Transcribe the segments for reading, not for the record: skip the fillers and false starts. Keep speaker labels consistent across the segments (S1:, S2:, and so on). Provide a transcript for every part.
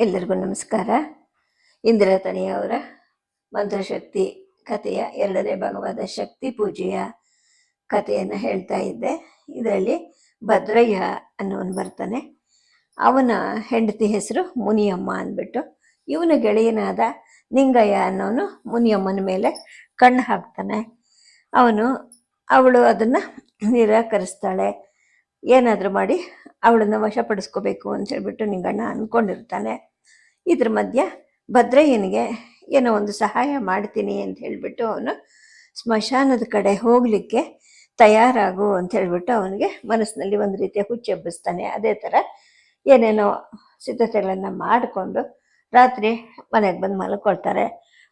S1: ಎಲ್ಲರಿಗೂ ನಮಸ್ಕಾರ. ಇಂದಿರಾ ತಣಿಯವರ ಮಂತ್ರಶಕ್ತಿ ಕಥೆಯ 2ನೇ ಭಾಗವಾದ ಶಕ್ತಿ ಪೂಜೆಯ ಕಥೆಯನ್ನು ಹೇಳ್ತಾ ಇದ್ದೆ. ಇದರಲ್ಲಿ ಭದ್ರಯ್ಯ ಅನ್ನೋನು ಬರ್ತಾನೆ. ಅವನ ಹೆಂಡತಿ ಹೆಸರು ಮುನಿಯಮ್ಮ ಅಂದ್ಬಿಟ್ಟು. ಇವನ ಗೆಳೆಯನಾದ ನಿಂಗಯ್ಯ ಅನ್ನೋನು ಮುನಿಯಮ್ಮನ ಮೇಲೆ ಕಣ್ಣು ಹಾಕ್ತಾನೆ. ಅವಳು ಅದನ್ನು ನಿರಾಕರಿಸ್ತಾಳೆ. ಏನಾದರೂ ಮಾಡಿ ಅವಳನ್ನು ವಶಪಡಿಸ್ಕೋಬೇಕು ಅಂತ ಹೇಳ್ಬಿಟ್ಟು ನಿಂಗಣ್ಣ ಅಂದ್ಕೊಂಡಿರ್ತಾನೆ. ಇದ್ರ ಮಧ್ಯೆ ಭದ್ರಯ್ಯನಿಗೆ ಏನೋ ಒಂದು ಸಹಾಯ ಮಾಡ್ತೀನಿ ಅಂತ ಹೇಳಿಬಿಟ್ಟು ಅವನು ಸ್ಮಶಾನದ ಕಡೆ ಹೋಗಲಿಕ್ಕೆ ತಯಾರಾಗು ಅಂತ ಹೇಳ್ಬಿಟ್ಟು ಅವನಿಗೆ ಮನಸ್ಸಿನಲ್ಲಿ ಒಂದು ರೀತಿಯ ಹುಚ್ಚೆಬ್ಬಿಸ್ತಾನೆ. ಅದೇ ಥರ ಏನೇನೋ ಸಿದ್ಧತೆಗಳನ್ನು ಮಾಡಿಕೊಂಡು ರಾತ್ರಿ ಮನೆಗೆ ಬಂದು ಮಲ್ಕೊಳ್ತಾರೆ.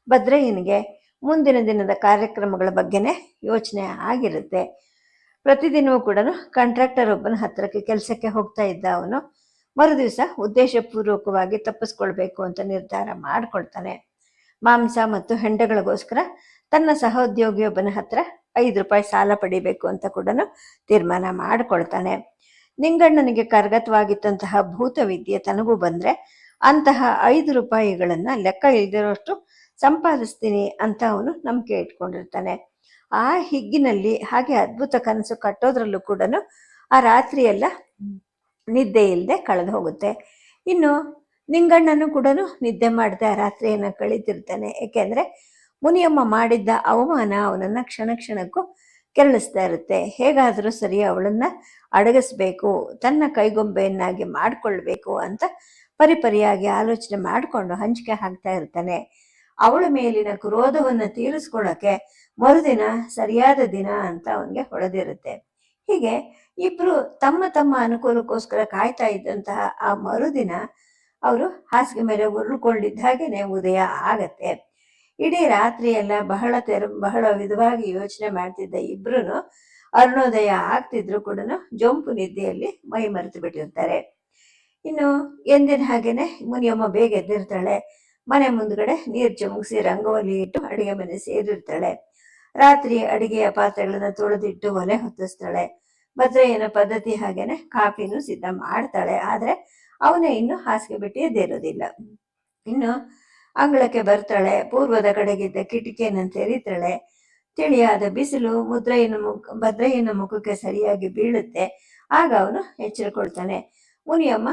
S1: ಭದ್ರಯ್ಯನಿಗೆ ಮುಂದಿನ ದಿನದ ಕಾರ್ಯಕ್ರಮಗಳ ಬಗ್ಗೆನೇ ಯೋಚನೆ ಆಗಿರುತ್ತೆ. ಪ್ರತಿದಿನವೂ ಕೂಡ ಕಾಂಟ್ರಾಕ್ಟರ್ ಒಬ್ಬನ ಹತ್ತಿರಕ್ಕೆ ಕೆಲಸಕ್ಕೆ ಹೋಗ್ತಾ ಇದ್ದ ಅವನು ಮರುದಿವಸ ಉದ್ದೇಶಪೂರ್ವಕವಾಗಿ ತಪ್ಪಿಸ್ಕೊಳ್ಬೇಕು ಅಂತ ನಿರ್ಧಾರ ಮಾಡ್ಕೊಳ್ತಾನೆ. ಮಾಂಸ ಮತ್ತು ಹೆಂಡಗಳಿಗೋಸ್ಕರ ತನ್ನ ಸಹೋದ್ಯೋಗಿಯೊಬ್ಬನ ಹತ್ರ 5 ರೂಪಾಯಿ ಸಾಲ ಪಡಿಬೇಕು ಅಂತ ಕೂಡ ತೀರ್ಮಾನ ಮಾಡ್ಕೊಳ್ತಾನೆ. ನಿಂಗಣ್ಣನಿಗೆ ಕರಗತವಾಗಿದ್ದಂತಹ ಭೂತವಿದ್ಯೆ ತನಗೂ ಬಂದರೆ ಅಂತಹ 5 ರೂಪಾಯಿಗಳನ್ನು ಲೆಕ್ಕ ಇಲ್ದಿರೋಷ್ಟು ಸಂಪಾದಿಸ್ತೀನಿ ಅಂತ ಅವನು ನಂಬಿಕೆ ಇಟ್ಕೊಂಡಿರ್ತಾನೆ. ಆ ಹಿಗ್ಗಿನಲ್ಲಿ ಹಾಗೆ ಅದ್ಭುತ ಕನಸು ಕಟ್ಟೋದ್ರಲ್ಲೂ ಕೂಡ ಆ ರಾತ್ರಿಯೆಲ್ಲ ನಿದ್ದೆ ಇಲ್ಲದೆ ಕಳೆದು ಹೋಗುತ್ತೆ. ಇನ್ನು ನಿಂಗಣ್ಣನು ಕೂಡ ನಿದ್ದೆ ಮಾಡದೆ ಆ ರಾತ್ರಿಯನ್ನು ಕಳೀತಿರ್ತಾನೆ. ಏಕೆಂದರೆ ಮುನಿಯಮ್ಮ ಮಾಡಿದ್ದ ಅವಮಾನ ಅವನನ್ನು ಕ್ಷಣ ಕ್ಷಣಕ್ಕೂ ಕೆರಳಿಸ್ತಾ ಇರುತ್ತೆ. ಹೇಗಾದರೂ ಸರಿ ಅವಳನ್ನು ಅಡಗಿಸ್ಬೇಕು, ತನ್ನ ಕೈಗೊಂಬೆಯನ್ನಾಗಿ ಮಾಡಿಕೊಳ್ಬೇಕು ಅಂತ ಪರಿಪರಿಯಾಗಿ ಆಲೋಚನೆ ಮಾಡಿಕೊಂಡು ಹಂಚಿಕೆ ಹಾಕ್ತಾ ಇರ್ತಾನೆ. ಅವಳ ಮೇಲಿನ ಕ್ರೋಧವನ್ನು ತೀರಿಸ್ಕೊಳ್ಳೋಕ್ಕೆ ಮರುದಿನ ಸರಿಯಾದ ದಿನ ಅಂತ ಅವನಿಗೆ ಹೊಳೆದಿರುತ್ತೆ. ಹೀಗೆ ಇಬ್ರು ತಮ್ಮ ತಮ್ಮ ಅನುಕೂಲಕ್ಕೋಸ್ಕರ ಕಾಯ್ತಾ ಇದ್ದಂತಹ ಆ ಮರುದಿನ ಅವರು ಹಾಸಿಗೆ ಮೇಲೆ ಉರುಳ್ಕೊಂಡಿದ್ದ ಹಾಗೇನೆ ಉದಯ ಆಗತ್ತೆ. ಇಡೀ ರಾತ್ರಿಯೆಲ್ಲ ಬಹಳ ವಿಧವಾಗಿ ಯೋಚನೆ ಮಾಡ್ತಿದ್ದ ಇಬ್ರು ಅರುಣೋದಯ ಆಗ್ತಿದ್ರು ಕೂಡ ಜಂಪು ನಿದ್ದೆಯಲ್ಲಿ ಮೈ ಮರೆತು ಬಿಟ್ಟಿರ್ತಾರೆ. ಇನ್ನು ಎಂದಿನ ಹಾಗೇನೆ ಮುನಿಯಮ್ಮ ಬೇಗ ಎದ್ದಿರ್ತಾಳೆ. ಮನೆ ಮುಂದ್ಗಡೆ ನೀರು ಚಿಮುಕಿಸಿ ರಂಗೋಲಿ ಇಟ್ಟು ಅಡಿಗೆ ಮನೆ ಸೇರಿರ್ತಾಳೆ. ರಾತ್ರಿ ಅಡಿಗೆಯ ಪಾತ್ರೆಗಳನ್ನ ತೊಳೆದಿಟ್ಟು ಒಲೆ ಹೊತ್ತಿಸ್ತಾಳೆ. ಭದ್ರಯ್ಯನ ಪದ್ಧತಿ ಹಾಗೇನೆ ಕಾಫಿನೂ ಸಿದ್ಧ ಮಾಡ್ತಾಳೆ. ಆದ್ರೆ ಅವನೇ ಇನ್ನು ಹಾಸಿಗೆ ಬಿಟ್ಟು ಎದ್ದಿರೋದಿಲ್ಲ. ಇನ್ನು ಅಂಗಳಕ್ಕೆ ಬರ್ತಾಳೆ. ಪೂರ್ವದ ಕಡೆಗಿದ್ದ ಕಿಟಕಿಯನ್ನು ತೆರೀತಾಳೆ. ತಿಳಿಯಾದ ಬಿಸಿಲು ಭದ್ರಯ್ಯನ ಮುಖಕ್ಕೆ ಸರಿಯಾಗಿ ಬೀಳುತ್ತೆ. ಆಗ ಅವನು ಎಚ್ಚರಿಕೊಳ್ತಾನೆ. ಮುನಿಯಮ್ಮ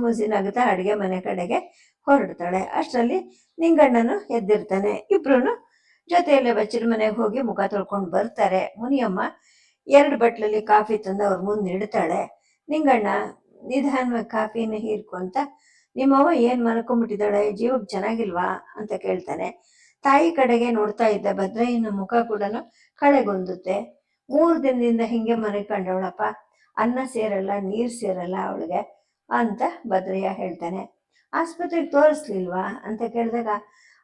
S1: ಮುಸಿ ನಗುತ್ತಾ ಅಡಿಗೆ ಮನೆ ಕಡೆಗೆ ಹೊರಡ್ತಾಳೆ. ಅಷ್ಟರಲ್ಲಿ ನಿಂಗಣ್ಣನು ಎದ್ದಿರ್ತಾನೆ. ಇಬ್ರು ಜೊತೆಯಲ್ಲೇ ಬಚ್ಚಿನ ಮನೆಗೆ ಹೋಗಿ ಮುಖ ತೊಳ್ಕೊಂಡು ಬರ್ತಾರೆ. ಮುನಿಯಮ್ಮ 2 ಬಟ್ಲಲ್ಲಿ ಕಾಫಿ ತಂದು ಅವ್ರ ಮುಂದೆ ಇಡ್ತಾಳೆ. ನಿಂಗಣ್ಣ ನಿಧಾನವಾಗಿ ಕಾಫಿನ ಹೀರ್ಕೊಂತ, ನಿಮ್ಮವ್ವ ಏನ್ ಮಲ್ಕೊಂಡ್ಬಿಟ್ಟಿದ್ದಾಳೆ, ಜೀವಕ್ಕೆ ಚೆನ್ನಾಗಿಲ್ವಾ ಅಂತ ಕೇಳ್ತಾನೆ. ತಾಯಿ ಕಡೆಗೆ ನೋಡ್ತಾ ಇದ್ದ ಭದ್ರಯ್ಯನ ಮುಖ ಕೂಡ ಕಳೆಗೊಂದುತ್ತೆ. 3 ದಿನದಿಂದ ಹಿಂಗೆ ಮನೆ ಕಂಡವಳಪ್ಪ, ಅನ್ನ ಸೇರಲ್ಲ, ನೀರ್ ಸೇರಲ್ಲ ಅವಳಿಗೆ ಅಂತ ಭದ್ರಯ್ಯ ಹೇಳ್ತಾನೆ. ಆಸ್ಪತ್ರೆಗೆ ತೋರಿಸ್ಲಿಲ್ವಾ ಅಂತ ಕೇಳಿದಾಗ,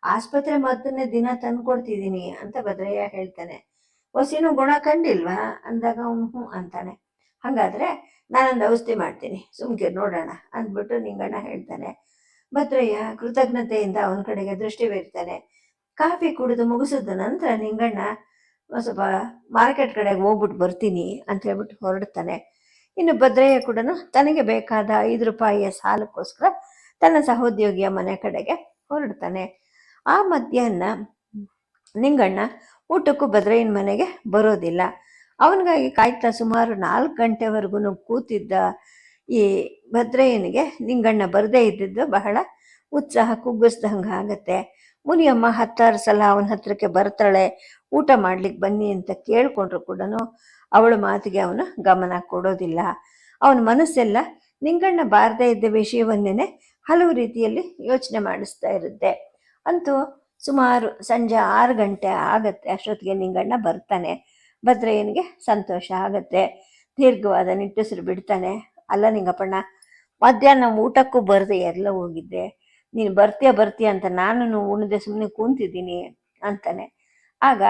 S1: ಆಸ್ಪತ್ರೆ ಮದ್ದನ್ನೇ ದಿನ ತಂದ್ಕೊಡ್ತಿದ್ದೀನಿ ಅಂತ ಭದ್ರಯ್ಯ ಹೇಳ್ತಾನೆ. ಹೊಸಿನೂ ಗುಣ ಕಂಡಿಲ್ವಾ ಅಂದಾಗ ಹ್ಞೂ ಅಂತಾನೆ. ಹಾಗಾದ್ರೆ ನಾನೊಂದು ಔಷಧಿ ಮಾಡ್ತೀನಿ, ಸುಮ್ಕೆ ನೋಡೋಣ ಅಂದ್ಬಿಟ್ಟು ನಿಂಗಣ್ಣ ಹೇಳ್ತಾನೆ. ಭದ್ರಯ್ಯ ಕೃತಜ್ಞತೆಯಿಂದ ಅವನ ಕಡೆಗೆ ದೃಷ್ಟಿ ಬೀರ್ತಾನೆ. ಕಾಫಿ ಕುಡಿದು ಮುಗಿಸಿದ ನಂತರ ನಿಂಗಣ್ಣ ಸ್ವಲ್ಪ ಮಾರ್ಕೆಟ್ ಕಡೆಗೆ ಹೋಗ್ಬಿಟ್ಟು ಬರ್ತೀನಿ ಅಂತ ಹೇಳ್ಬಿಟ್ಟು ಹೊರಡ್ತಾನೆ. ಇನ್ನು ಭದ್ರಯ್ಯ ಕೂಡ ತನಗೆ ಬೇಕಾದ 5 ರೂಪಾಯಿಯ ಸಾಲಕ್ಕೋಸ್ಕರ ತನ್ನ ಸಹೋದ್ಯೋಗಿಯ ಮನೆ ಕಡೆಗೆ ಹೊರಡ್ತಾನೆ. ಆ ಮಧ್ಯಾಹ್ನ ನಿಂಗಣ್ಣ ಊಟಕ್ಕೂ ಭದ್ರಯ್ಯನ ಮನೆಗೆ ಬರೋದಿಲ್ಲ. ಅವನಿಗಾಗಿ ಕಾಯ್ತಾ ಸುಮಾರು 4 ಗಂಟೆವರೆಗೂ ಕೂತಿದ್ದ ಈ ಭದ್ರಯ್ಯನಿಗೆ ನಿಂಗಣ್ಣ ಬರದೇ ಇದ್ದಿದ್ದು ಬಹಳ ಉತ್ಸಾಹ ಕುಗ್ಗಿಸ್ದಂಗೆ ಆಗತ್ತೆ. ಮುನಿಯಮ್ಮ 10 ಸಲ ಅವನ ಹತ್ರಕ್ಕೆ ಬರ್ತಾಳೆ. ಊಟ ಮಾಡ್ಲಿಕ್ಕೆ ಬನ್ನಿ ಅಂತ ಕೇಳ್ಕೊಂಡ್ರು ಕೂಡ ಅವಳ ಮಾತಿಗೆ ಅವನು ಗಮನ ಕೊಡೋದಿಲ್ಲ. ಅವನ ಮನಸ್ಸೆಲ್ಲ ನಿಂಗಣ್ಣ ಬಾರದೇ ಇದ್ದ ವಿಷಯವನ್ನೇನೆ ಹಲವು ರೀತಿಯಲ್ಲಿ ಯೋಚನೆ ಮಾಡಿಸ್ತಾ ಇರುತ್ತೆ. ಅಂತೂ ಸುಮಾರು ಸಂಜೆ 6 ಗಂಟೆ ಆಗತ್ತೆ. ಅಷ್ಟೊತ್ತಿಗೆ ನಿಂಗಣ್ಣ ಬರ್ತಾನೆ. ಭದ್ರಯ್ಯನಿಗೆ ಸಂತೋಷ ಆಗತ್ತೆ. ದೀರ್ಘವಾದ ನಿಟ್ಟುಸಿರು ಬಿಡ್ತಾನೆ. ಅಲ್ಲ ನಿಂಗಪ್ಪಣ್ಣ, ಮಧ್ಯಾಹ್ನ ಊಟಕ್ಕೂ ಬರದೆ ಎಲ್ಲ ಹೋಗಿದ್ದೆ, ನೀನು ಬರ್ತೀಯ ಅಂತ ನಾನು ಉಣದೆ ಸುಮ್ಮನೆ ಕೂತಿದ್ದೀನಿ ಅಂತಾನೆ. ಆಗ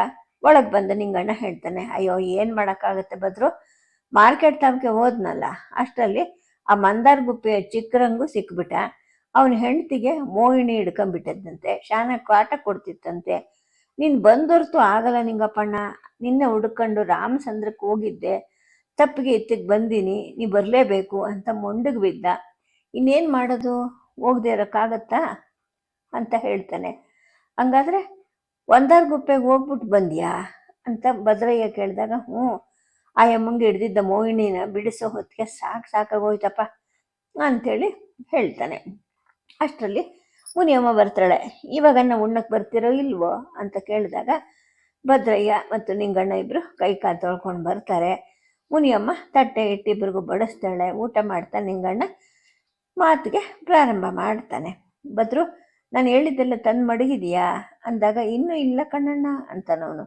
S1: ಒಳಗೆ ಬಂದ ನಿಂಗಣ್ಣ ಹೇಳ್ತಾನೆ, ಅಯ್ಯೋ ಏನು ಮಾಡೋಕ್ಕಾಗತ್ತೆ ಭದ್ರು, ಮಾರ್ಕೆಟ್ ತನಕ ಹೋದ್ನಲ್ಲ, ಅಷ್ಟರಲ್ಲಿ ಆ ಮಂದಾರ ಗುಪ್ಪೆಯ ಚಿಕ್ಕರಂಗು ಸಿಕ್ಬಿಟ್ಟ. ಅವನ ಹೆಂಡತಿಗೆ ಮೋಹಿನಿ ಹಿಡ್ಕೊಂಡ್ಬಿಟ್ಟದಂತೆ, ಶಾನ ಕಾಟ ಕೊಡ್ತಿತ್ತಂತೆ. ನೀನು ಬಂದೊರ್ತು ಆಗಲ್ಲ ನಿಂಗಪ್ಪಣ್ಣ, ನಿನ್ನೆ ಹುಡ್ಕೊಂಡು ರಾಮಚಂದ್ರಕ್ಕೆ ಹೋಗಿದ್ದೆ, ತಪ್ಪಿಗೆ ಇತ್ತಿಗೆ ಬಂದೀನಿ, ನೀ ಬರಲೇಬೇಕು ಅಂತ ಮೊಂಡಿಗೆ ಬಿದ್ದ. ಇನ್ನೇನು ಮಾಡೋದು, ಹೋಗದೆ ಇರೋಕ್ಕಾಗತ್ತಾ ಅಂತ ಹೇಳ್ತಾನೆ. ಹಂಗಾದ್ರೆ ಒಂದಾರ್ ಗುಪ್ಪೆಗೆ ಹೋಗ್ಬಿಟ್ಟು ಬಂದ್ಯಾ ಅಂತ ಭದ್ರಯ್ಯ ಕೇಳಿದಾಗ, ಹ್ಞೂ, ಆ ಯಮ್ಮಂಗೆ ಹಿಡ್ದಿದ್ದ ಮೋಹಿಣಿನ ಬಿಡಿಸೋ ಹೊತ್ತಿಗೆ ಸಾಕಾಗೋಯ್ತಪ್ಪ ಅಂಥೇಳಿ ಹೇಳ್ತಾನೆ. ಅಷ್ಟರಲ್ಲಿ ಮುನಿಯಮ್ಮ ಬರ್ತಾಳೆ. ಇವಾಗ ನಾವು ಉಣ್ಣಕ್ಕೆ ಬರ್ತಿರೋ ಇಲ್ವೋ ಅಂತ ಕೇಳಿದಾಗ ಭದ್ರಯ್ಯ ಮತ್ತು ನಿಂಗಣ್ಣ ಇಬ್ಬರು ಕೈ ಕಾಲು ತೊಳ್ಕೊಂಡು ಬರ್ತಾರೆ. ಮುನಿಯಮ್ಮ ತಟ್ಟೆ ಇಟ್ಟಿಬ್ಬರಿಗೂ ಬಡಿಸ್ತಾಳೆ. ಊಟ ಮಾಡ್ತಾ ನಿಂಗಣ್ಣ ಮಾತಿಗೆ ಪ್ರಾರಂಭ ಮಾಡ್ತಾನೆ. ಭದ್ರು, ನಾನು ಹೇಳಿದ್ದೆಲ್ಲ ತಂದು ಮಡಗಿದೀಯಾ ಅಂದಾಗ, ಇನ್ನೂ ಇಲ್ಲ ಕಣ್ಣಣ್ಣ ಅಂತಾನವನು.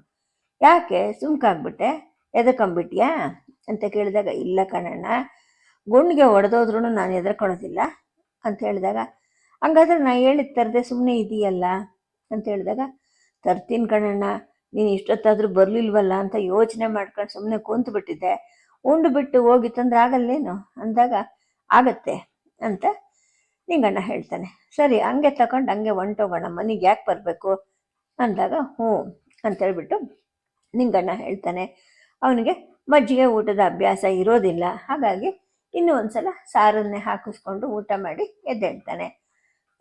S1: ಯಾಕೆ ಸುಮ್ಕಾಗ್ಬಿಟ್ಟೆ, ಎದಕೊಂಬಿಟ್ಯಾ ಅಂತ ಕೇಳಿದಾಗ, ಇಲ್ಲ ಕಣ್ಣಣ್ಣ, ಗುಂಡಿಗೆ ಹೊಡೆದೋದ್ರೂ ನಾನು ಎದ್ರಕೊಳ್ಳೋದಿಲ್ಲ ಅಂತ ಹೇಳಿದಾಗ, ಹಂಗಾದ್ರೆ ನಾ ಹೇಳಿದ ತರದೆ ಸುಮ್ಮನೆ ಇದೆಯಲ್ಲ ಅಂತ ಹೇಳಿದಾಗ, ತರ್ತೀನಿ ಕಣ್ಣಣ್ಣ, ನೀನು ಇಷ್ಟೊತ್ತಾದರೂ ಬರಲಿಲ್ವಲ್ಲ ಅಂತ ಯೋಚನೆ ಮಾಡ್ಕೊಂಡು ಸುಮ್ಮನೆ ಕೂತ್ಬಿಟ್ಟಿದ್ದೆ, ಉಂಡು ಬಿಟ್ಟು ಹೋಗಿ ತಂದ್ರೆ ಆಗಲ್ಲೇನು ಅಂದಾಗ, ಆಗತ್ತೆ ಅಂತ ನಿಂಗಣ್ಣ ಹೇಳ್ತಾನೆ. ಸರಿ, ಹಂಗೆ ತಗೊಂಡು ಹಂಗೆ ಹೊಂಟೋಗೋಣ, ಮನೆಗೆ ಯಾಕೆ ಬರಬೇಕು ಅಂದಾಗ, ಹ್ಞೂ ಅಂತೇಳ್ಬಿಟ್ಟು ನಿಂಗಣ್ಣ ಹೇಳ್ತಾನೆ. ಅವನಿಗೆ ಮಜ್ಜಿಗೆ ಊಟದ ಅಭ್ಯಾಸ ಇರೋದಿಲ್ಲ, ಹಾಗಾಗಿ ಇನ್ನೂ ಒಂದ್ಸಲ ಸಾರನ್ನೇ ಹಾಕಿಸ್ಕೊಂಡು ಊಟ ಮಾಡಿ ಎದ್ದೇಳ್ತಾನೆ.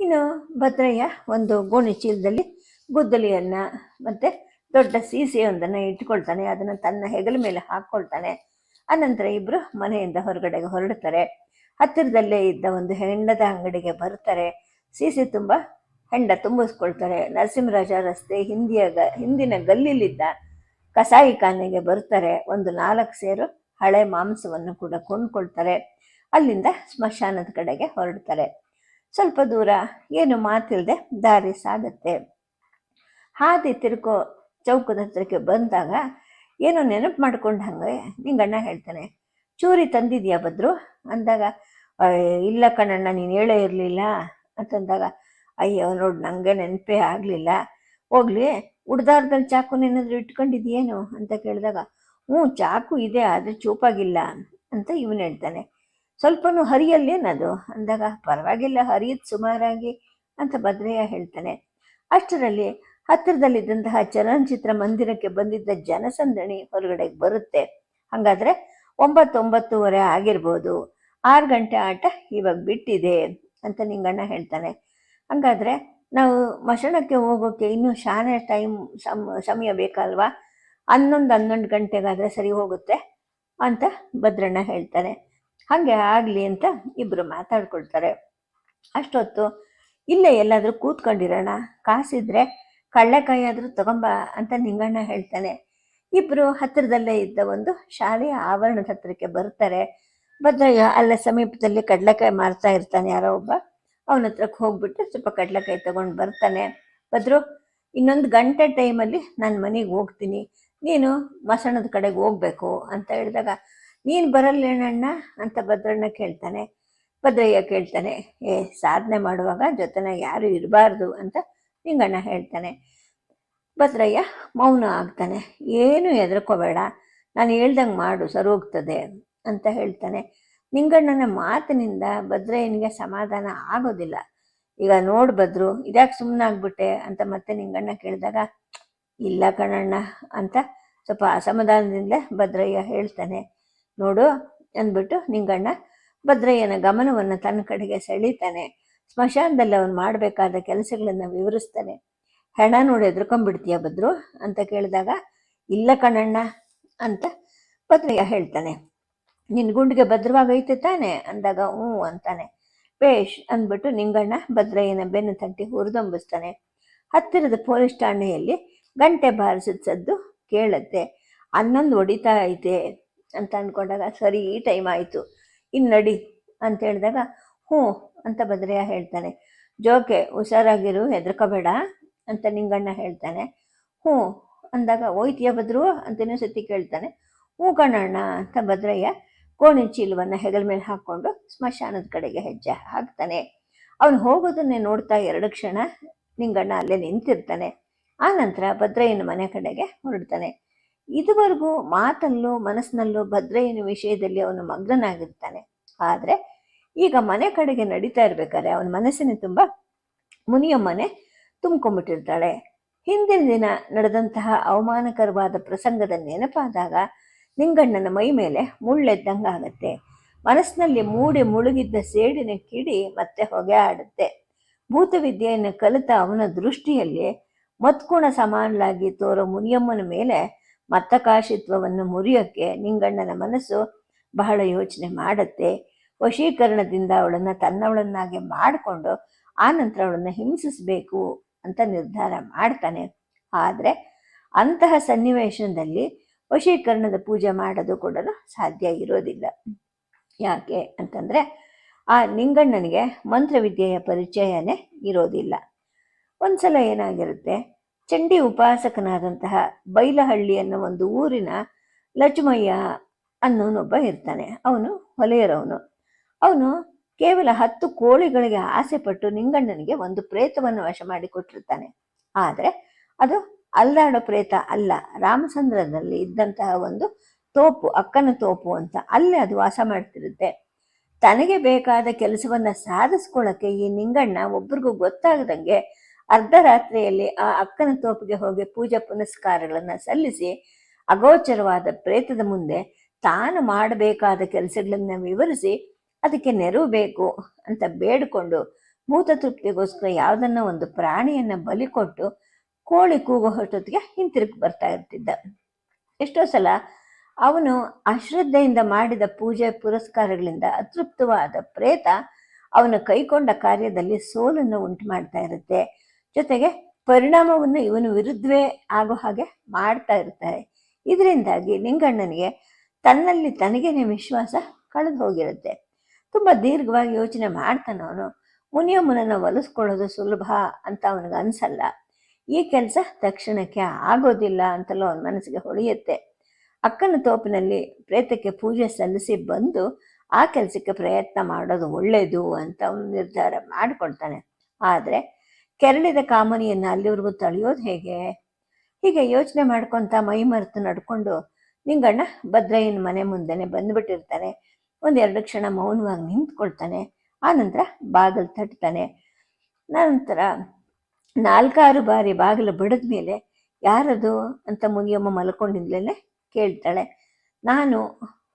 S1: ಇನ್ನು ಭದ್ರಯ್ಯ ಒಂದು ಗೋಣಿ ಚೀಲದಲ್ಲಿ ಗುದ್ದಲಿಯನ್ನು ಮತ್ತು ದೊಡ್ಡ ಸೀಸೆಯೊಂದನ್ನು ಇಟ್ಕೊಳ್ತಾನೆ. ಅದನ್ನು ತನ್ನ ಹೆಗಲ ಮೇಲೆ ಹಾಕ್ಕೊಳ್ತಾನೆ. ಅನಂತರ ಇಬ್ಬರು ಮನೆಯಿಂದ ಹೊರಗಡೆಗೆ ಹೊರಡ್ತಾರೆ. ಹತ್ತಿರದಲ್ಲೇ ಇದ್ದ ಒಂದು ಹೆಂಡದ ಅಂಗಡಿಗೆ ಬರ್ತಾರೆ. ಸೀಸೆ ತುಂಬ ಹೆಂಡ ತುಂಬಿಸ್ಕೊಳ್ತಾರೆ. ನರಸಿಂಹರಾಜ ರಸ್ತೆ ಹಿಂದಿನ ಗಲ್ಲಿಲಿದ್ದ ಕಸಾಯಿ ಖಾನೆಗೆ ಬರ್ತಾರೆ. ಒಂದು 4 ಸೇರು ಹಳೆ ಮಾಂಸವನ್ನು ಕೂಡ ಕೊಂಡ್ಕೊಳ್ತಾರೆ. ಅಲ್ಲಿಂದ ಸ್ಮಶಾನದ ಕಡೆಗೆ ಹೊರಡ್ತಾರೆ. ಸ್ವಲ್ಪ ದೂರ ಏನು ಮಾತಿಲ್ಲದೆ ದಾರಿ ಸಾಗತ್ತೆ. ಹಾದಿ ತಿರ್ಕೋ ಚೌಕದ ಹತ್ರಕ್ಕೆ ಬಂದಾಗ ಏನೋ ನೆನಪು ಮಾಡ್ಕೊಂಡು ಹಂಗೆ ನಿಂಗಣ್ಣ ಹೇಳ್ತಾನೆ, ಚೂರಿ ತಂದಿದ್ಯಾ ಭದ್ರು ಅಂದಾಗ, ಇಲ್ಲ ಕಣ್ಣಣ್ಣ, ನೀನು ಹೇಳೇ ಇರಲಿಲ್ಲ ಅಂತಂದಾಗ, ಅಯ್ಯೋ ನೋಡು, ನನಗೆ ನೆನಪೇ ಆಗಲಿಲ್ಲ, ಹೋಗ್ಲಿ ಉಡ್ದಾರದಲ್ಲಿ ಚಾಕುನೇನಾದರೂ ಇಟ್ಕೊಂಡಿದ್ಯೇನು ಅಂತ ಕೇಳಿದಾಗ, ಹ್ಞೂ ಚಾಕು ಇದೆ, ಆದರೆ ಚೂಪಾಗಿಲ್ಲ ಅಂತ ಇವನು ಹೇಳ್ತಾನೆ. ಸ್ವಲ್ಪನೂ ಹರಿಯಲ್ಲೇನದು ಅಂದಾಗ, ಪರವಾಗಿಲ್ಲ, ಹರಿಯುತ್ತೆ ಸುಮಾರಾಗಿ ಅಂತ ಭದ್ರಯ್ಯ ಹೇಳ್ತಾನೆ. ಅಷ್ಟರಲ್ಲಿ ಹತ್ತಿರದಲ್ಲಿದ್ದಂತಹ ಚಲನಚಿತ್ರ ಮಂದಿರಕ್ಕೆ ಬಂದಿದ್ದ ಜನಸಂದಣಿ ಹೊರಗಡೆಗೆ ಬರುತ್ತೆ. ಹಾಗಾದರೆ 9:30 ಆಗಿರ್ಬೋದು, 6 ಗಂಟೆ ಆಟ ಇವಾಗ ಬಿಟ್ಟಿದೆ ಅಂತ ನಿಂಗಣ್ಣ ಹೇಳ್ತಾನೆ. ಹಾಗಾದರೆ ನಾವು ಮಶಾಣಕ್ಕೆ ಹೋಗೋಕ್ಕೆ ಇನ್ನೂ ಶಾನೆ ಸಮಯ ಬೇಕಲ್ವಾ, 11 ಗಂಟೆಗಾದರೆ ಸರಿ ಹೋಗುತ್ತೆ ಅಂತ ಭದ್ರಣ್ಣ ಹೇಳ್ತಾನೆ. ಹಾಗೆ ಆಗಲಿ ಅಂತ ಇಬ್ಬರು ಮಾತಾಡ್ಕೊಳ್ತಾರೆ. ಅಷ್ಟೊತ್ತು ಇಲ್ಲೇ ಎಲ್ಲಾದರೂ ಕೂತ್ಕೊಂಡಿರೋಣ, ಕಾಸಿದ್ರೆ ಕಳ್ಳೆಕಾಯಿ ಆದರೂ ತಗೊಂಬ ಅಂತ ನಿಂಗಣ್ಣ ಹೇಳ್ತಾನೆ. ಇಬ್ಬರು ಹತ್ತಿರದಲ್ಲೇ ಇದ್ದ ಒಂದು ಶಾಲೆಯ ಆವರಣದ ಹತ್ರಕ್ಕೆ ಬರ್ತಾರೆ. ಭದ್ರಯ್ಯ ಅಲ್ಲ ಸಮೀಪದಲ್ಲಿ ಕಡಲೆಕಾಯಿ ಮಾರ್ತಾ ಇರ್ತಾನೆ ಯಾರೋ ಒಬ್ಬ. ಅವನ ಹತ್ರಕ್ಕೆ ಹೋಗ್ಬಿಟ್ಟು ಸ್ವಲ್ಪ ಕಡಲೆಕಾಯಿ ತಗೊಂಡು ಬರ್ತಾನೆ. ಭದ್ರು, ಇನ್ನೊಂದು ಗಂಟೆ ಟೈಮಲ್ಲಿ ನಾನು ಮನೆಗೆ ಹೋಗ್ತೀನಿ, ನೀನು ಮಸಣದ ಕಡೆಗೆ ಹೋಗ್ಬೇಕು ಅಂತ ಹೇಳಿದಾಗ, ನೀನು ಬರಲ್ಲೇನಣ್ಣ ಅಂತ ಭದ್ರಣ್ಣ ಕೇಳ್ತಾನೆ. ಭದ್ರಯ್ಯ ಕೇಳ್ತಾನೆ, ಸಾಧನೆ ಮಾಡುವಾಗ ಜೊತೆನಾಗ ಯಾರು ಇರಬಾರ್ದು ಅಂತ ನಿಂಗಣ್ಣ ಹೇಳ್ತಾನೆ. ಭದ್ರಯ್ಯ ಮೌನ ಆಗ್ತಾನೆ. ಏನು ಹೆದರ್ಕೋಬೇಡ, ನಾನು ಹೇಳ್ದಂಗೆ ಮಾಡು, ಸರೋಗ್ತದೆ ಅಂತ ಹೇಳ್ತಾನೆ. ನಿಂಗಣ್ಣನ ಮಾತಿನಿಂದ ಭದ್ರಯ್ಯನಿಗೆ ಸಮಾಧಾನ ಆಗೋದಿಲ್ಲ. ಈಗ ನೋಡು ಭದ್ರು, ಇದ್ಯಾಕೆ ಸುಮ್ಮನಾಗ್ಬಿಟ್ಟೆ ಅಂತ ಮತ್ತೆ ನಿಂಗಣ್ಣ ಕೇಳಿದಾಗ, ಇಲ್ಲ ಕಣಣ್ಣ ಅಂತ ಸ್ವಲ್ಪ ಅಸಮಾಧಾನದಿಂದಲೇ ಭದ್ರಯ್ಯ ಹೇಳ್ತಾನೆ. ನೋಡು ಅಂದ್ಬಿಟ್ಟು ನಿಂಗಣ್ಣ ಭದ್ರಯ್ಯನ ಗಮನವನ್ನು ತನ್ನ ಕಡೆಗೆ ಸೆಳೀತಾನೆ. ಸ್ಮಶಾನದಲ್ಲಿ ಅವನು ಮಾಡಬೇಕಾದ ಕೆಲಸಗಳನ್ನು ವಿವರಿಸ್ತಾನೆ. ಹೆಣ ನೋಡಿ ಎದ್ರಕೊಂಡ್ಬಿಡ್ತೀಯ ಭದ್ರು ಅಂತ ಕೇಳಿದಾಗ, ಇಲ್ಲ ಕಣಣ್ಣ ಅಂತ ಭದ್ರಯ್ಯ ಹೇಳ್ತಾನೆ. ನಿನ್ನ ಗುಂಡಿಗೆ ಭದ್ರವಾಗೈತೆ ತಾನೆ ಅಂದಾಗ, ಹ್ಞೂ ಅಂತಾನೆ. ಬೇಷ್ ಅಂದ್ಬಿಟ್ಟು ನಿಂಗಣ್ಣ ಭದ್ರಯ್ಯನ ಬೆನ್ನು ತಟ್ಟಿ ಹುರಿದೊಂಬಿಸ್ತಾನೆ. ಹತ್ತಿರದ ಪೊಲೀಸ್ ಠಾಣೆಯಲ್ಲಿ ಗಂಟೆ ಬಾರಿಸಿದ ಸದ್ದು ಕೇಳುತ್ತೆ. 11 ಹೊಡಿತಾ ಐತೆ ಅಂತ ಅಂದ್ಕೊಂಡಾಗ, ಸರಿ ಈ ಟೈಮ್ ಆಯಿತು, ಇನ್ನು ನಡಿ ಅಂತ ಹೇಳಿದಾಗ, ಹ್ಞೂ ಅಂತ ಭದ್ರಯ್ಯ ಹೇಳ್ತಾನೆ. ಜೋಕೆ ಹುಷಾರಾಗಿರು, ಹೆದರ್ಕೋಬೇಡ ಅಂತ ನಿಂಗಣ್ಣ ಹೇಳ್ತಾನೆ. ಹ್ಞೂ ಅಂದಾಗ, ಹೋಯ್ತೀಯ ಭದ್ರು ಅಂತ ಇನ್ನೊಂದ್ಸತಿ ಕೇಳ್ತಾನೆ. ಹ್ಞೂ ಕಣ್ಣಣ್ಣ ಅಂತ ಭದ್ರಯ್ಯ ಗೋಣಿ ಚೀಲವನ್ನು ಹೆಗಲ ಮೇಲೆ ಹಾಕ್ಕೊಂಡು ಸ್ಮಶಾನದ ಕಡೆಗೆ ಹೆಜ್ಜೆ ಹಾಕ್ತಾನೆ. ಅವನು ಹೋಗೋದನ್ನೇ ನೋಡ್ತಾ 2 ಕ್ಷಣ ನಿಂಗಣ್ಣ ಅಲ್ಲೇ ನಿಂತಿರ್ತಾನೆ. ಆ ನಂತರ ಭದ್ರಯ್ಯನ ಮನೆ ಕಡೆಗೆ ಹೊರಡ್ತಾನೆ. ಇದುವರೆಗೂ ಮಾತಲ್ಲೂ ಮನಸ್ಸಿನಲ್ಲೂ ಭದ್ರಯ್ಯನ ವಿಷಯದಲ್ಲಿ ಅವನು ಮಗ್ನನಾಗಿರ್ತಾನೆ. ಆದರೆ ಈಗ ಮನೆ ಕಡೆಗೆ ನಡೀತಾ ಇರ್ಬೇಕಾದ್ರೆ ಅವನ ಮನಸ್ಸಿನ ತುಂಬ ಮುನಿಯಮ್ಮನೆ ತುಂಬ್ಕೊಂಡ್ಬಿಟ್ಟಿರ್ತಾಳೆ. ಹಿಂದಿನ ದಿನ ನಡೆದಂತಹ ಅವಮಾನಕರವಾದ ಪ್ರಸಂಗದ ನೆನಪಾದಾಗ ನಿಂಗಣ್ಣನ ಮೈ ಮೇಲೆ ಮುಳ್ಳೆದ್ದಂಗಾಗತ್ತೆ. ಮನಸ್ಸಿನಲ್ಲಿ ಮೂಡಿ ಮುಳುಗಿದ್ದ ಸೇಡಿನ ಕಿಡಿ ಮತ್ತೆ ಹೊಗೆ ಆಡುತ್ತೆ. ಭೂತವಿದ್ಯೆಯನ್ನು ಕಲಿತ ಅವನ ದೃಷ್ಟಿಯಲ್ಲಿ ಮತ್ಕುಣ ಸಮಾನಲಾಗಿ ತೋರೋ ಮುನಿಯಮ್ಮನ ಮೇಲೆ ಮತ್ತಕಾಶಿತ್ವವನ್ನು ಮುರಿಯೋಕ್ಕೆ ನಿಂಗಣ್ಣನ ಮನಸ್ಸು ಬಹಳ ಯೋಚನೆ ಮಾಡುತ್ತೆ. ವಶೀಕರಣದಿಂದ ಅವಳನ್ನು ತನ್ನವಳನ್ನಾಗಿ ಮಾಡಿಕೊಂಡು ಆನಂತರ ಅವಳನ್ನು ಹಿಂಸಿಸಬೇಕು ಅಂತ ನಿರ್ಧಾರ ಮಾಡ್ತಾನೆ. ಆದರೆ ಅಂತಹ ಸನ್ನಿವೇಶದಲ್ಲಿ ವಶೀಕರಣದ ಪೂಜೆ ಮಾಡೋದು ಕೂಡ ಸಾಧ್ಯ ಇರೋದಿಲ್ಲ. ಯಾಕೆ ಅಂತಂದರೆ ಆ ನಿಂಗಣ್ಣನಿಗೆ ಮಂತ್ರವಿದ್ಯೆಯ ಪರಿಚಯನೇ ಇರೋದಿಲ್ಲ. ಒಂದ್ಸಲ ಏನಾಗಿರುತ್ತೆ, ಚಂಡಿ ಉಪಾಸಕನಾದಂತಹ ಬೈಲಹಳ್ಳಿ ಅನ್ನೋ ಒಂದು ಊರಿನ ಲಕ್ಷ್ಮಯ್ಯ ಅನ್ನೋನೊಬ್ಬ ಇರ್ತಾನೆ. ಅವನು ಹೊಲೆಯರವನು. ಅವನು ಕೇವಲ 10 ಕೋಳಿಗಳಿಗೆ ಆಸೆಪಟ್ಟು ನಿಂಗಣ್ಣನಿಗೆ ಒಂದು ಪ್ರೇತವನ್ನು ವಶ ಮಾಡಿಕೊಟ್ಟಿರ್ತಾನೆ. ಆದರೆ ಅದು ಅಲ್ಲಾಡೋ ಪ್ರೇತ ಅಲ್ಲ, ರಾಮಚಂದ್ರನಲ್ಲಿ ಇದ್ದಂತಹ ಒಂದು ತೋಪು, ಅಕ್ಕನ ತೋಪು ಅಂತ, ಅಲ್ಲೇ ಅದು ವಾಸ ಮಾಡ್ತಿರುತ್ತೆ. ತನಗೆ ಬೇಕಾದ ಕೆಲಸವನ್ನ ಸಾಧಿಸ್ಕೊಳ್ಳೋಕ್ಕೆ ಈ ನಿಂಗಣ್ಣ ಒಬ್ರಿಗೂ ಗೊತ್ತಾಗದಂಗೆ ಅರ್ಧರಾತ್ರಿಯಲ್ಲಿ ಆ ಅಕ್ಕನ ತೋಪಿಗೆ ಹೋಗಿ ಪೂಜಾ ಪುನಸ್ಕಾರಗಳನ್ನ ಸಲ್ಲಿಸಿ ಅಗೋಚರವಾದ ಪ್ರೇತದ ಮುಂದೆ ತಾನು ಮಾಡಬೇಕಾದ ಕೆಲಸಗಳನ್ನ ವಿವರಿಸಿ ಅದಕ್ಕೆ ನೆರವು ಬೇಕು ಅಂತ ಬೇಡಿಕೊಂಡು ಭೂತ ತೃಪ್ತಿಗೋಸ್ಕರ ಯಾವುದನ್ನ ಒಂದು ಪ್ರಾಣಿಯನ್ನ ಬಲಿ ಕೊಟ್ಟು ಕೋಳಿ ಕೂಗೋ ಹೊಟ್ಟೊತ್ತಿಗೆ ಹಿಂತಿರುಗಿ ಬರ್ತಾ ಇರ್ತಿದ್ದ. ಎಷ್ಟೋ ಸಲ ಅವನು ಅಶ್ರದ್ಧೆಯಿಂದ ಮಾಡಿದ ಪೂಜೆ ಪುರಸ್ಕಾರಗಳಿಂದ ಅತೃಪ್ತವಾದ ಪ್ರೇತ ಅವನ ಕೈಕೊಂಡ ಕಾರ್ಯದಲ್ಲಿ ಸೋಲನ್ನು ಉಂಟು ಮಾಡ್ತಾ ಇರುತ್ತೆ. ಜೊತೆಗೆ ಪರಿಣಾಮವನ್ನು ಇವನು ವಿರುದ್ಧವೇ ಆಗೋ ಹಾಗೆ ಮಾಡ್ತಾ ಇರ್ತಾರೆ. ಇದರಿಂದಾಗಿ ನಿಂಗಣ್ಣನಿಗೆ ತನ್ನಲ್ಲಿ ತನಗೇನೆ ವಿಶ್ವಾಸ ಕಳೆದು ಹೋಗಿರುತ್ತೆ. ತುಂಬ ದೀರ್ಘವಾಗಿ ಯೋಚನೆ ಮಾಡ್ತಾನೆ ಅವನು. ಮುನಿಯಮ್ಮನನ್ನು ಒಲಿಸ್ಕೊಳ್ಳೋದು ಸುಲಭ ಅಂತ ಅವನಿಗೆ ಅನ್ಸಲ್ಲ. ಈ ಕೆಲಸ ತಕ್ಷಣಕ್ಕೆ ಆಗೋದಿಲ್ಲ ಅಂತಲೂ ಅವನ ಮನಸ್ಸಿಗೆ ಹೊಳೆಯುತ್ತೆ. ಅಕ್ಕನ ತೋಪಿನಲ್ಲಿ ಪ್ರೇತಕ್ಕೆ ಪೂಜೆ ಸಲ್ಲಿಸಿ ಬಂದು ಆ ಕೆಲಸಕ್ಕೆ ಪ್ರಯತ್ನ ಮಾಡೋದು ಒಳ್ಳೆಯದು ಅಂತ ಅವನು ನಿರ್ಧಾರ ಮಾಡಿಕೊಳ್ತಾನೆ. ಆದರೆ ಕೆರಳಿದ ಕಾಮನಿಯನ್ನು ಅಲ್ಲಿವರೆಗೂ ತಳೆಯೋದು ಹೇಗೆ? ಹೀಗೆ ಯೋಚನೆ ಮಾಡ್ಕೊತ ಮೈ ಮರೆತು ನಡ್ಕೊಂಡು ನಿಂಗಣ್ಣ ಭದ್ರಯ್ಯನ ಮನೆ ಮುಂದೆನೆ ಬಂದುಬಿಟ್ಟಿರ್ತಾನೆ. 1-2 ಕ್ಷಣ ಮೌನವಾಗಿ ನಿಂತ್ಕೊಳ್ತಾನೆ. ಆನಂತರ ಬಾಗಿಲು ತಟ್ತಾನೆ. ನಂತರ 4-6 ಬಾರಿ ಬಾಗಿಲು ಬಡಿದ ಮೇಲೆ ಯಾರದು ಅಂತ ಮುನಿಯಮ್ಮ ಮಲ್ಕೊಂಡಿದ್ಲೇ ಕೇಳ್ತಾಳೆ. ನಾನು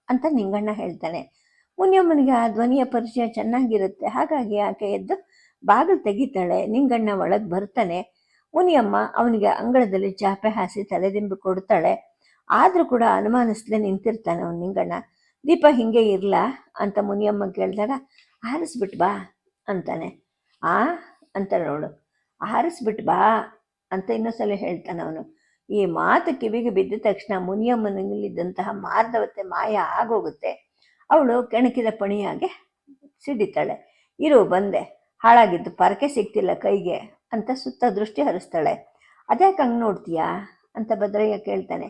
S1: ಅಂತ ನಿಂಗಣ್ಣ ಹೇಳ್ತಾನೆ. ಮುನಿಯಮ್ಮನಿಗೆ ಆ ಧ್ವನಿಯ ಪರಿಚಯ ಚೆನ್ನಾಗಿರುತ್ತೆ. ಹಾಗಾಗಿ ಆಕೆ ಎದ್ದು ಬಾಗಿಲು ತೆಗಿತಾಳೆ. ನಿಂಗಣ್ಣ ಒಳಗೆ ಬರ್ತಾನೆ. ಮುನಿಯಮ್ಮ ಅವನಿಗೆ ಅಂಗಳದಲ್ಲಿ ಚಾಪೆ ಹಾಸಿ ತಲೆದಿಂಬು ಕೊಡ್ತಾಳೆ. ಆದರೂ ಕೂಡ ಅನುಮಾನಿಸ್ಲೇ ನಿಂತಿರ್ತಾನೆ ಅವನು ನಿಂಗಣ್ಣ. ದೀಪ ಹಿಂಗೆ ಇರ್ಲಾ ಅಂತ ಮುನಿಯಮ್ಮ ಕೇಳಿದಾಗ ಆರಿಸ್ಬಿಟ್ಟು ಬಾ ಅಂತಾನೆ. ಅಂತಾಳೆ ಅವಳು. ಆರಿಸ್ಬಿಟ್ಟು ಬಾ ಅಂತ ಇನ್ನೊಂದ್ಸಲ ಹೇಳ್ತಾನೆ ಅವನು. ಈ ಮಾತು ಕಿವಿಗೆ ಬಿದ್ದ ತಕ್ಷಣ ಮುನಿಯಮ್ಮನಲ್ಲಿದ್ದಂತಹ ಮಾರ್ಧವತೆ ಮಾಯ ಆಗೋಗುತ್ತೆ. ಅವಳು ಕೆಣಕಿದ ಪಣಿಯಾಗೆ ಸಿಡಿತಾಳೆ. ಇರು ಬಂದೆ, ಹಾಳಾಗಿದ್ದು ಪರಕೆ ಸಿಗ್ತಿಲ್ಲ ಕೈಗೆ ಅಂತ ಸುತ್ತ ದೃಷ್ಟಿ ಹರಿಸ್ತಾಳೆ. ಅದ್ಯಾಕೆ ಹಂಗೆ ನೋಡ್ತೀಯಾ ಅಂತ ಭದ್ರಯ್ಯ ಕೇಳ್ತಾನೆ.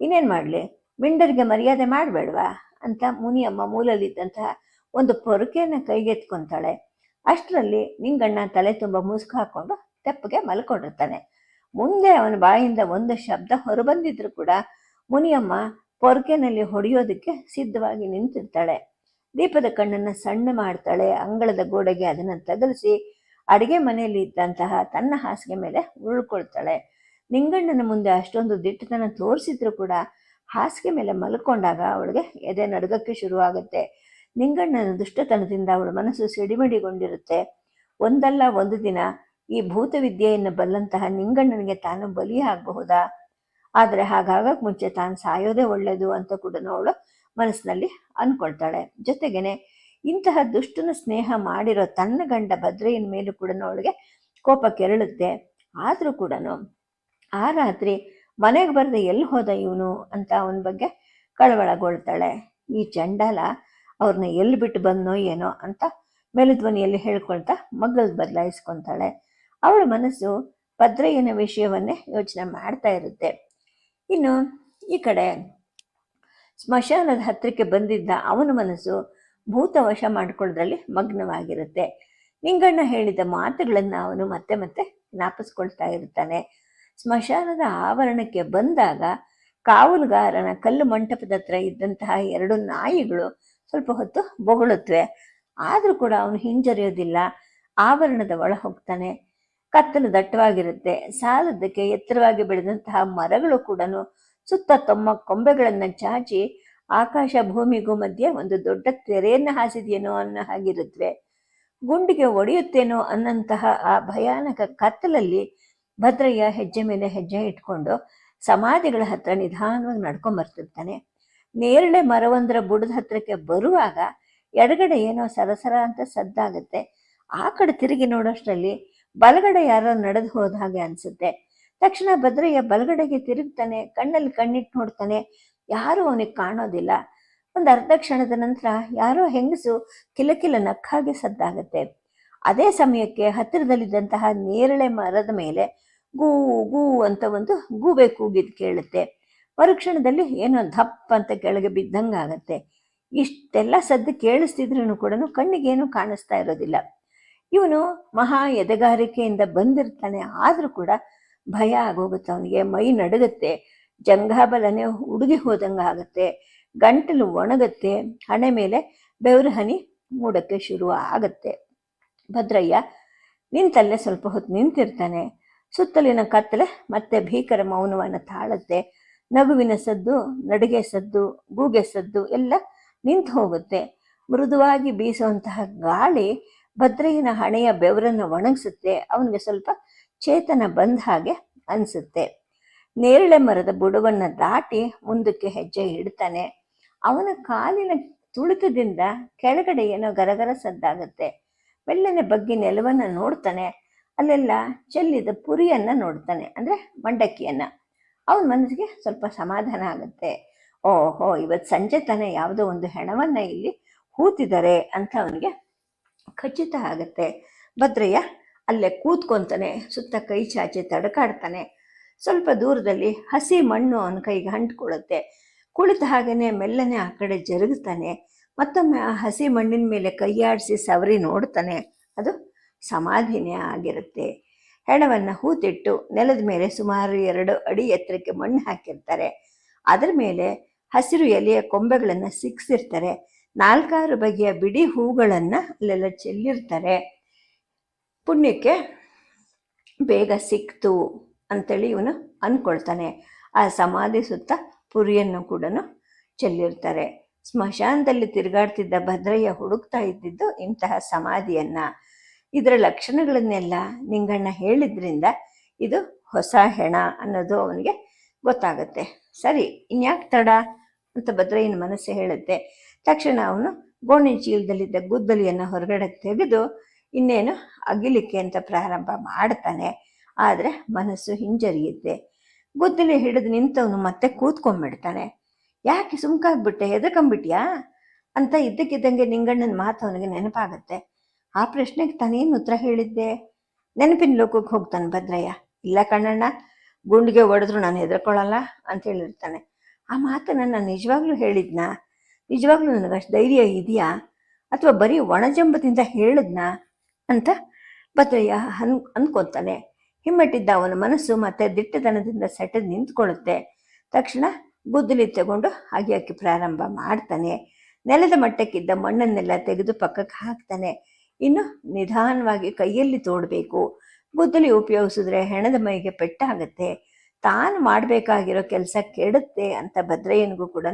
S1: ಇನ್ನೇನು ಮಾಡಲಿ, ಮಿಂಡರಿಗೆ ಮರ್ಯಾದೆ ಮಾಡಬೇಡ್ವಾ ಅಂತ ಮುನಿಯಮ್ಮ ಮೂಲಲ್ಲಿದ್ದಂತಹ ಒಂದು ಪೊರಕೆಯನ್ನು ಕೈಗೆತ್ಕೊತಾಳೆ. ಅಷ್ಟರಲ್ಲಿ ನಿಂಗಣ್ಣ ತಲೆ ತುಂಬ ಮುಸುಕು ಹಾಕೊಂಡು ತೆಪ್ಪಗೆ ಮಲ್ಕೊಂಡಿರ್ತಾನೆ. ಮುಂದೆ ಅವನ ಬಾಯಿಂದ ಒಂದು ಶಬ್ದ ಹೊರಬಂದಿದ್ರು ಕೂಡ ಮುನಿಯಮ್ಮ ಪೊರಕೆನಲ್ಲಿ ಹೊಡೆಯೋದಕ್ಕೆ ಸಿದ್ಧವಾಗಿ ನಿಂತಿರ್ತಾಳೆ. ದೀಪದ ಕಣ್ಣನ್ನು ಸಣ್ಣ ಮಾಡ್ತಾಳೆ. ಅಂಗಳದ ಗೋಡೆಗೆ ಅದನ್ನು ತಗಲಿಸಿ ಅಡಿಗೆ ಮನೆಯಲ್ಲಿ ಇದ್ದಂತಹ ತನ್ನ ಹಾಸಿಗೆ ಮೇಲೆ ಉಳ್ಕೊಳ್ತಾಳೆ. ನಿಂಗಣ್ಣನ ಮುಂದೆ ಅಷ್ಟೊಂದು ದಿಟ್ಟತನ ತೋರಿಸಿದ್ರು ಕೂಡ ಹಾಸಿಗೆ ಮೇಲೆ ಮಲ್ಕೊಂಡಾಗ ಅವಳಿಗೆ ಎದೆ ನಡುಗಕ್ಕೆ ಶುರುವಾಗುತ್ತೆ. ನಿಂಗಣ್ಣನ ದುಷ್ಟತನದಿಂದ ಅವಳ ಮನಸ್ಸು ಸಿಡಿಮಿಡಿಗೊಂಡಿರುತ್ತೆ. ಒಂದಲ್ಲ ಒಂದು ದಿನ ಈ ಭೂತವಿದ್ಯೆಯನ್ನು ಬಲ್ಲಂತಹ ನಿಂಗಣ್ಣನಿಗೆ ತಾನು ಬಲಿಯಾಗಬಹುದಾ? ಆದರೆ ಹಾಗಾಗಕ್ಕೆ ಮುಂಚೆ ತಾನು ಸಾಯೋದೇ ಒಳ್ಳೆಯದು ಅಂತ ಕೂಡ ಅವಳು ಮನಸ್ಸಿನಲ್ಲಿ ಅಂದ್ಕೊಳ್ತಾಳೆ. ಜೊತೆಗೇನೆ ಇಂತಹ ದುಷ್ಟನ ಸ್ನೇಹ ಮಾಡಿರೋ ತನ್ನ ಗಂಡ ಭದ್ರಯ್ಯನ ಮೇಲೂ ಕೂಡ ಅವಳಿಗೆ ಕೋಪ ಕೆರಳುತ್ತೆ. ಆದರೂ ಕೂಡ ಆ ರಾತ್ರಿ ಮನೆಗೆ ಬರದೆ ಎಲ್ಲಿ ಹೋದ ಇವನು ಅಂತ ಅವನ ಬಗ್ಗೆ ಕಳವಳಗೊಳ್ತಾಳೆ. ಈ ಚಂಡಾಲ ಅವ್ರನ್ನ ಎಲ್ಲಿ ಬಿಟ್ಟು ಬಂದನೋ ಏನೋ ಅಂತ ಮೇಲುಧ್ವನಿಯಲ್ಲಿ ಹೇಳ್ಕೊಳ್ತಾ ಮಗ್ಗಲ್ ಬದಲಾಯಿಸ್ಕೊತಾಳೆ. ಅವಳ ಮನಸ್ಸು ಭದ್ರಯ್ಯನ ವಿಷಯವನ್ನೇ ಯೋಚನೆ ಮಾಡ್ತಾ ಇರುತ್ತೆ. ಇನ್ನು ಈ ಕಡೆ ಸ್ಮಶಾನದ ಹತ್ತಿರಕ್ಕೆ ಬಂದಿದ್ದ ಅವನ ಮನಸ್ಸು ಭೂತವಶ ಮಾಡ್ಕೊಳ್ಳೋದ್ರಲ್ಲಿ ಮಗ್ನವಾಗಿರುತ್ತೆ. ನಿಂಗಣ್ಣ ಹೇಳಿದ ಮಾತುಗಳನ್ನು ಅವನು ಮತ್ತೆ ಮತ್ತೆ ಜ್ಞಾಪಿಸ್ಕೊಳ್ತಾ ಇರ್ತಾನೆ. ಸ್ಮಶಾನದ ಆವರಣಕ್ಕೆ ಬಂದಾಗ ಕಾವಲುಗಾರನ ಕಲ್ಲು ಮಂಟಪದ ಹತ್ರ ಇದ್ದಂತಹ 2 ನಾಯಿಗಳು ಸ್ವಲ್ಪ ಹೊತ್ತು ಬೊಗಳುತ್ತವೆ. ಆದರೂ ಕೂಡ ಅವನು ಹಿಂಜರಿಯೋದಿಲ್ಲ. ಆವರಣದ ಒಳ ಹೋಗ್ತಾನೆ. ಕತ್ತಲು ದಟ್ಟವಾಗಿರುತ್ತೆ. ಸಾಲದಕ್ಕೆ ಎತ್ತರವಾಗಿ ಬೆಳೆದಂತಹ ಮರಗಳು ಕೂಡ ಸುತ್ತ ತಮ್ಮ ಕೊಂಬೆಗಳನ್ನು ಚಾಚಿ ಆಕಾಶ ಭೂಮಿಗೂ ಮಧ್ಯೆ ಒಂದು ದೊಡ್ಡ ತೆರೆಯನ್ನು ಹಾಸಿದೆಯೇನೋ ಅನ್ನೋ ಹಾಗಿರುತ್ತವೆ. ಗುಂಡಿಗೆ ಒಡೆಯುತ್ತೇನೋ ಅನ್ನಂತಹ ಆ ಭಯಾನಕ ಕತ್ತಲಲ್ಲಿ ಭದ್ರಯ್ಯ ಹೆಜ್ಜೆ ಮೇಲೆ ಹೆಜ್ಜೆ ಇಟ್ಕೊಂಡು ಸಮಾಧಿಗಳ ಹತ್ರ ನಿಧಾನವಾಗಿ ನಡ್ಕೊಂಬರ್ತಿರ್ತಾನೆ. ನೇರಳೆ ಮರವೊಂದರ ಬುಡದ ಹತ್ರಕ್ಕೆ ಬರುವಾಗ ಎಡಗಡೆ ಏನೋ ಸರಸರ ಅಂತ ಸದ್ದಾಗುತ್ತೆ. ಆ ಕಡೆ ತಿರುಗಿ ನೋಡೋಷ್ಟರಲ್ಲಿ ಬಲಗಡೆ ಯಾರೋ ನಡೆದು ಹೋದ ಹಾಗೆ ಅನ್ಸುತ್ತೆ. ತಕ್ಷಣ ಭದ್ರಯ್ಯ ಬಲಗಡೆಗೆ ತಿರುಗ್ತಾನೆ, ಕಣ್ಣಲ್ಲಿ ಕಣ್ಣಿಟ್ಟು ನೋಡ್ತಾನೆ, ಯಾರೂ ಅವನಿಗೆ ಕಾಣೋದಿಲ್ಲ. ಒಂದು ಅರ್ಧ ಕ್ಷಣದ ನಂತರ ಯಾರೋ ಹೆಂಗಸು ಕಿಲಕಿಲ ನಕ್ಕಾಗೆ ಸದ್ದಾಗುತ್ತೆ. ಅದೇ ಸಮಯಕ್ಕೆ ಹತ್ತಿರದಲ್ಲಿದ್ದಂತಹ ನೇರಳೆ ಮರದ ಮೇಲೆ ಗೂ ಗೂ ಅಂತ ಒಂದು ಗೂಬೆ ಕೂಗಿದ್ ಕೇಳುತ್ತೆ. ಮರುಕ್ಷಣದಲ್ಲಿ ಏನೋ ದಪ್ಪ ಅಂತ ಕೆಳಗೆ ಬಿದ್ದಂಗಾಗತ್ತೆ. ಇಷ್ಟೆಲ್ಲ ಸದ್ದು ಕೇಳಿಸ್ತಿದ್ರೂ ಕೂಡ ಕಣ್ಣಿಗೇನು ಕಾಣಿಸ್ತಾ ಇರೋದಿಲ್ಲ. ಇವನು ಮಹಾ ಎದೆಗಾರಿಕೆಯಿಂದ ಬಂದಿರ್ತಾನೆ, ಆದರೂ ಕೂಡ ಭಯ ಆಗೋಗುತ್ತೆ ಅವನಿಗೆ. ಮೈ ನಡುಗುತ್ತೆ, ಜಂಘಾಬಲನೆ ಹುಡುಗಿ ಹೋದಂಗೆ ಆಗುತ್ತೆ, ಗಂಟಲು ಒಣಗುತ್ತೆ, ಹಣೆ ಮೇಲೆ ಬೆವರು ಹನಿ ಮೂಡಕ್ಕೆ ಶುರು ಆಗತ್ತೆ. ಭದ್ರಯ್ಯ ನಿಂತಲ್ಲೇ ಸ್ವಲ್ಪ ಹೊತ್ತು ನಿಂತಿರ್ತಾನೆ. ಸುತ್ತಲಿನ ಕತ್ತಲೆ ಮತ್ತೆ ಭೀಕರ ಮೌನವನ್ನು ತಾಳುತ್ತೆ. ನಗುವಿನ ಸದ್ದು, ನಡಿಗೆ ಸದ್ದು, ಗೂಗೆ ಸದ್ದು ಎಲ್ಲ ನಿಂತು ಹೋಗುತ್ತೆ. ಮೃದುವಾಗಿ ಬೀಸುವಂತಹ ಗಾಳಿ ಭದ್ರಯ್ಯನ ಹಣೆಯ ಬೆವರನ್ನು ಒಣಗಿಸುತ್ತೆ. ಅವನಿಗೆ ಸ್ವಲ್ಪ ಚೇತನ ಬಂದ ಹಾಗೆ ಅನಿಸುತ್ತೆ. ನೇರಳೆ ಮರದ ಬುಡವನ್ನು ದಾಟಿ ಮುಂದಕ್ಕೆ ಹೆಜ್ಜೆ ಇಡ್ತಾನೆ. ಅವನ ಕಾಲಿನ ತುಳಿತದಿಂದ ಕೆಳಗಡೆ ಏನೋ ಗರಗರ ಸದ್ದಾಗುತ್ತೆ. ಮೆಲ್ಲನೆ ಬಗ್ಗಿ ನೆಲವನ್ನು ನೋಡ್ತಾನೆ. ಅಲ್ಲೆಲ್ಲ ಚೆಲ್ಲಿದ ಪುರಿಯನ್ನು ನೋಡ್ತಾನೆ, ಅಂದರೆ ಮಂಡಕ್ಕಿಯನ್ನು. ಅವನ ಮನಸ್ಸಿಗೆ ಸ್ವಲ್ಪ ಸಮಾಧಾನ ಆಗುತ್ತೆ. ಓಹೋ, ಇವತ್ತು ಸಂಜೆ ತಾನೇ ಯಾವುದೋ ಒಂದು ಹೆಣವನ್ನು ಇಲ್ಲಿ ಹೂತಿದ್ದಾರೆ ಅಂತ ಅವನಿಗೆ ಖಚಿತ ಆಗುತ್ತೆ. ಭದ್ರಯ್ಯ ಅಲ್ಲೇ ಕೂತ್ಕೊತಾನೆ, ಸುತ್ತ ಕೈ ಚಾಚಿ ತಡಕಾಡ್ತಾನೆ. ಸ್ವಲ್ಪ ದೂರದಲ್ಲಿ ಹಸಿ ಮಣ್ಣು ಅವನ ಕೈಗೆ ಅಂಟ್ಕೊಳ್ಳುತ್ತೆ. ಕುಳಿತ ಹಾಗೆಯೇ ಮೆಲ್ಲನೆ ಆ ಕಡೆ ಜರುಗುತ್ತಾನೆ. ಮತ್ತೊಮ್ಮೆ ಆ ಹಸಿ ಮಣ್ಣಿನ ಮೇಲೆ ಕೈಯಾಡಿಸಿ ಸವರಿ ನೋಡ್ತಾನೆ. ಅದು ಸಮಾಧಿನೇ ಆಗಿರುತ್ತೆ. ಹೆಣವನ್ನು ಹೂತಿಟ್ಟು ನೆಲದ ಮೇಲೆ ಸುಮಾರು 2 ಅಡಿ ಎತ್ತರಕ್ಕೆ ಮಣ್ಣು ಹಾಕಿರ್ತಾರೆ. ಅದರ ಮೇಲೆ ಹಸಿರು ಎಲೆಯ ಕೊಂಬೆಗಳನ್ನು ಸಿಕ್ಕಿಸಿರ್ತಾರೆ. 4-6 ಬಗೆಯ ಬಿಡಿ ಹೂಗಳನ್ನು ಅಲ್ಲೆಲ್ಲ ಚೆಲ್ಲಿರ್ತಾರೆ. ಪುಣ್ಯಕ್ಕೆ ಬೇಗ ಸಿಕ್ತು ಅಂತೇಳಿ ಇವನು ಅಂದ್ಕೊಳ್ತಾನೆ. ಆ ಸಮಾಧಿ ಸುತ್ತ ಪುರಿಯನ್ನು ಕೂಡ ಚೆಲ್ಲಿರ್ತಾರೆ. ಸ್ಮಶಾನದಲ್ಲಿ ತಿರುಗಾಡ್ತಿದ್ದ ಭದ್ರಯ್ಯ ಹುಡುಕ್ತಾ ಇದ್ದಿದ್ದು ಇಂತಹ ಸಮಾಧಿಯನ್ನ. ಇದರ ಲಕ್ಷಣಗಳನ್ನೆಲ್ಲ ನಿಂಗಣ್ಣ ಹೇಳಿದ್ರಿಂದ ಇದು ಹೊಸ ಹೆಣ ಅನ್ನೋದು ಅವನಿಗೆ ಗೊತ್ತಾಗುತ್ತೆ. ಸರಿ, ಇನ್ಯಾಕೆ ತಡ ಅಂತ ಭದ್ರಯ್ಯನ ಮನಸ್ಸು ಹೇಳುತ್ತೆ. ತಕ್ಷಣ ಅವನು ಗೋಣಿ ಚೀಲದಲ್ಲಿದ್ದ ಗುದ್ದಲಿಯನ್ನು ಹೊರಗಡೆ ತೆಗೆದು ಇನ್ನೇನು ಅಗಿಲಿಕ್ಕೆ ಅಂತ ಪ್ರಾರಂಭ ಮಾಡ್ತಾನೆ. ಆದರೆ ಮನಸ್ಸು ಹಿಂಜರಿಯುತ್ತೆ. ಗುದ್ದಲಿ ಹಿಡಿದು ನಿಂತವನು ಮತ್ತೆ ಕೂತ್ಕೊಂಡ್ಬಿಡ್ತಾನೆ. ಯಾಕೆ ಸುಮ್ಕಾಗ್ಬಿಟ್ಟೆ, ಹೆದರ್ಕೊಂಡ್ಬಿಟ್ಯಾ ಅಂತ ಇದ್ದಕ್ಕಿದ್ದಂಗೆ ನಿಂಗಣ್ಣನ ಮಾತು ಅವನಿಗೆ ನೆನಪಾಗತ್ತೆ. ಆ ಪ್ರಶ್ನೆಗೆ ತಾನೇನು ಉತ್ತರ ಹೇಳಿದ್ದೆ? ನೆನಪಿನ ಲೋಕಕ್ಕೆ ಹೋಗ್ತಾನೆ ಭದ್ರಯ್ಯ. ಇಲ್ಲ ಕಣ್ಣಣ್ಣ, ಗುಂಡಿಗೆ ಹೊಡೆದ್ರು ನಾನು ಹೆದರ್ಕೊಳ್ಳಲ್ಲ ಅಂತ ಹೇಳಿರ್ತಾನೆ. ಆ ಮಾತನ್ನು ನಾನು ನಿಜವಾಗ್ಲೂ ಹೇಳಿದ್ನಾ? ನಿಜವಾಗ್ಲೂ ನನಗಷ್ಟು ಧೈರ್ಯ ಇದೆಯಾ, ಅಥವಾ ಬರೀ ಒಣಜಂಬದಿಂದ ಹೇಳಿದ್ನಾ ಅಂತ ಭದ್ರಯ್ಯ ಅಂದ್ಕೊತಾನೆ. ಹಿಮ್ಮೆಟ್ಟಿದ್ದ ಅವನ ಮನಸ್ಸು ಮತ್ತೆ ದಿಟ್ಟತನದಿಂದ ಸೆಟೆದು ನಿಂತ್ಕೊಳ್ಳುತ್ತೆ. ತಕ್ಷಣ ಗುದ್ದಲಿ ತಗೊಂಡು ಅಗಿಯೋಕ್ಕೆ ಪ್ರಾರಂಭ ಮಾಡ್ತಾನೆ. ನೆಲದ ಮಟ್ಟಕ್ಕಿದ್ದ ಮಣ್ಣನ್ನೆಲ್ಲ ತೆಗೆದು ಪಕ್ಕಕ್ಕೆ ಹಾಕ್ತಾನೆ. ಇನ್ನು ನಿಧಾನವಾಗಿ ಕೈಯಲ್ಲಿ ತೋಡಬೇಕು. ಗುದ್ದಲಿ ಉಪಯೋಗಿಸಿದ್ರೆ ಹೆಣದ ಮೈಗೆ ಪೆಟ್ಟಾಗತ್ತೆ, ತಾನು ಮಾಡಬೇಕಾಗಿರೋ ಕೆಲಸ ಕೆಡುತ್ತೆ ಅಂತ ಭದ್ರಯ್ಯನಿಗೂ ಕೂಡ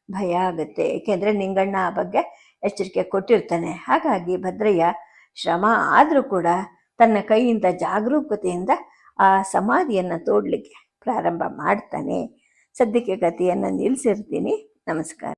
S1: ಭಯ ಆಗುತ್ತೆ. ಏಕೆಂದರೆ ನಿಂಗಣ್ಣ ಆ ಬಗ್ಗೆ ಎಚ್ಚರಿಕೆ ಕೊಟ್ಟಿರ್ತಾನೆ. ಹಾಗಾಗಿ ಭದ್ರಯ್ಯ ಶ್ರಮ ಆದರೂ ಕೂಡ ತನ್ನ ಕೈಯಿಂದ ಜಾಗರೂಕತೆಯಿಂದ ಆ ಸಮಾಧಿಯನ್ನು ತೋಡಲಿಕ್ಕೆ ಪ್ರಾರಂಭ ಮಾಡ್ತಾನೆ. ಸದ್ಯಕ್ಕೆ ಕಥೆಯನ್ನು ನಿಲ್ಲಿಸಿರ್ತೀನಿ. ನಮಸ್ಕಾರ.